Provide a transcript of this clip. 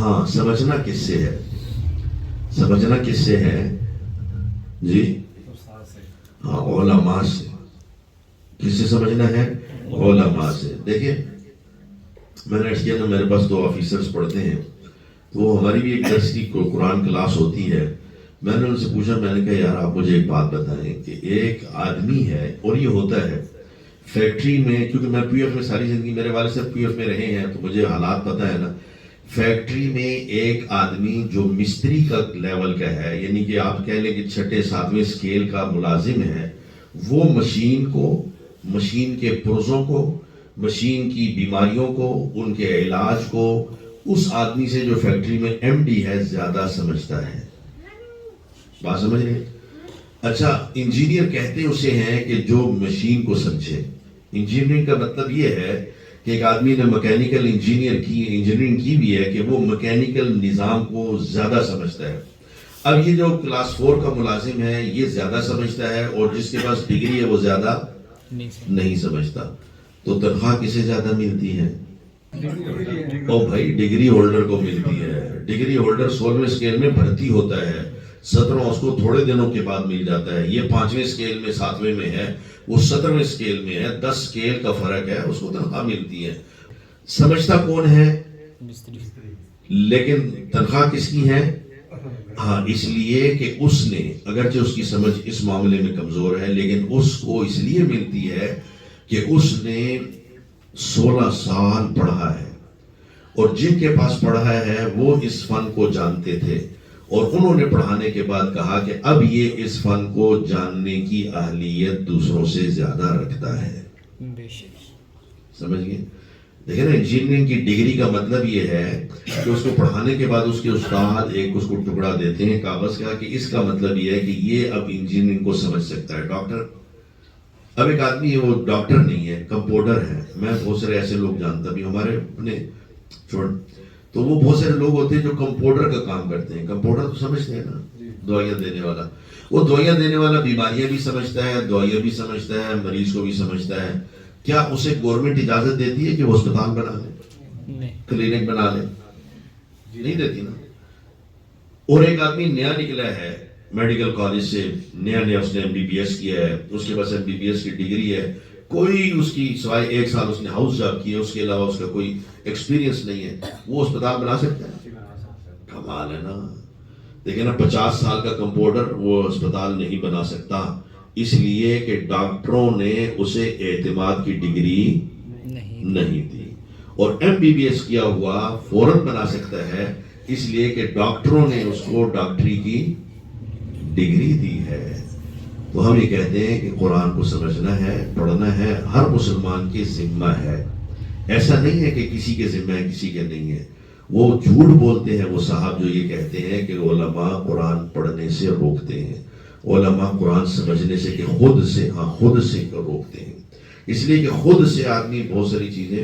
ہاں سمجھنا کس سے ہے؟ سمجھنا کس سے ہے جی؟ ہاں علماء سے. کس سے سمجھنا ہے؟ علماء سے. دیکھیں میں نے اس کیا نا، میرے پاس 2 آفیسرز پڑھتے ہیں، تو ہماری بھی ایک درس کی قرآن کلاس ہوتی ہے. میں نے ان سے پوچھا، میں نے کہا یار آپ مجھے ایک بات بتائیں کہ ایک آدمی ہے، اور یہ ہوتا ہے فیکٹری میں، کیونکہ میں پی ایف میں ساری زندگی، میرے والد صاحب پی ایف میں رہے ہیں تو مجھے حالات پتہ ہے نا. فیکٹری میں ایک آدمی جو مستری کا لیول کا ہے، یعنی کہ آپ کہہ لیں کہ 6 7ویں اسکیل کا ملازم ہے، وہ مشین کو، مشین کے پرزوں کو، مشین کی بیماریوں کو، ان کے علاج کو اس آدمی سے جو فیکٹری میں ایم ڈی ہے زیادہ سمجھتا ہے. بات سمجھ رہے ہیں؟ اچھا انجینئر کہتے اسے ہیں کہ جو مشین کو سمجھے. انجینئرنگ کا مطلب یہ ہے کہ ایک آدمی نے مکینیکل انجینئرنگ کی بھی ہے کہ وہ مکینیکل نظام کو زیادہ سمجھتا ہے. اب یہ جو کلاس 4 کا ملازم ہے یہ زیادہ سمجھتا ہے، اور جس کے پاس ڈگری ہے وہ زیادہ نہیں سمجھتا. تو تنخواہ کسے زیادہ ملتی ہے؟ او بھائی ڈگری ہولڈر کو ملتی ہے. ڈگری ہولڈر 16ویں اسکیل میں بھرتی ہوتا ہے، 17واں اس کو تھوڑے دنوں کے بعد مل جاتا ہے. یہ 5ویں اسکیل میں 7ویں میں ہے، وہ 17ویں اسکیل میں ہے، 10 اسکیل کا فرق ہے، اس کو تنخواہ ملتی ہے. سمجھتا کون ہے؟ لیکن تنخواہ کس کی ہے؟ ہاں اس لیے کہ اس نے، اگرچہ اس کی سمجھ اس معاملے میں کمزور ہے، لیکن اس کو اس لیے ملتی ہے کہ اس نے 16 سال پڑھا ہے، اور جن کے پاس پڑھا ہے وہ اس فن کو جانتے تھے، اور انہوں نے پڑھانے کے بعد کہا کہ اب یہ اس فن کو جاننے کی اہلیت دوسروں سے زیادہ رکھتا ہے. سمجھ گئے؟ دیکھیں نا انجینئرنگ کی ڈگری کا مطلب یہ ہے کہ اس کو پڑھانے کے بعد اس کے استاد ایک اس کو ٹکڑا دیتے ہیں کاغذ کا کہ اس کا مطلب یہ ہے کہ یہ اب انجینئرنگ کو سمجھ سکتا ہے. ڈاکٹر، اب ایک آدمی ہے وہ ڈاکٹر نہیں ہے، کمپاؤنڈر ہے. میں بہت سارے ایسے لوگ جانتا بھی، ہمارے اپنے چھوڑ، تو وہ بہت سارے لوگ ہوتے ہیں جو کمپاؤنڈر کا کام کرتے ہیں. کمپاؤنڈر تو سمجھتے ہیں نا، دوائیاں دینے والا. وہ دوائیاں دینے والا بیماریاں بھی سمجھتا ہے، دوائیاں بھی سمجھتا ہے، مریض کو بھی سمجھتا ہے. کیا اسے گورنمنٹ اجازت دیتی ہے کہ وہ اسپتال بنا لے، کلینک بنا لے؟ نہیں دیتی نا. اور ایک آدمی نیا نکلا ہے میڈیکل کالج سے، نیا اس نے MBBS کیا ہے، اس کے پاس MBBS کی ڈگری ہے، کوئی اس کی سوائے 1 سال اس نے ہاؤس جاب کی ہے، اس کے علاوہ اس کا کوئی ایکسپیرینس نہیں ہے. وہ اسپتال بنا سکتا ہے؟ کمال ہے نا. دیکھیں نا 50 سال کا کمپاؤنڈر وہ اسپتال نہیں بنا سکتا، اس لیے کہ ڈاکٹروں نے اسے اعتماد کی ڈگری نہیں دی. اور MBBS کیا ہوا فوراً بنا سکتا ہے، اس لیے کہ ڈاکٹروں نے اس کو ڈاکٹری کی ڈگری دی ہے. تو ہم یہ کہتے ہیں کہ قرآن کو سمجھنا ہے، پڑھنا ہے، ہر مسلمان کے ذمہ ہے. ایسا نہیں ہے کہ کسی کے ذمہ ہے کسی کے نہیں ہے. وہ جھوٹ بولتے ہیں وہ صاحب جو یہ کہتے ہیں کہ علماء قرآن پڑھنے سے روکتے ہیں، علماء قرآن سمجھنے سے کہ خود سے روکتے ہیں. اس لیے کہ خود سے آدمی بہت ساری چیزیں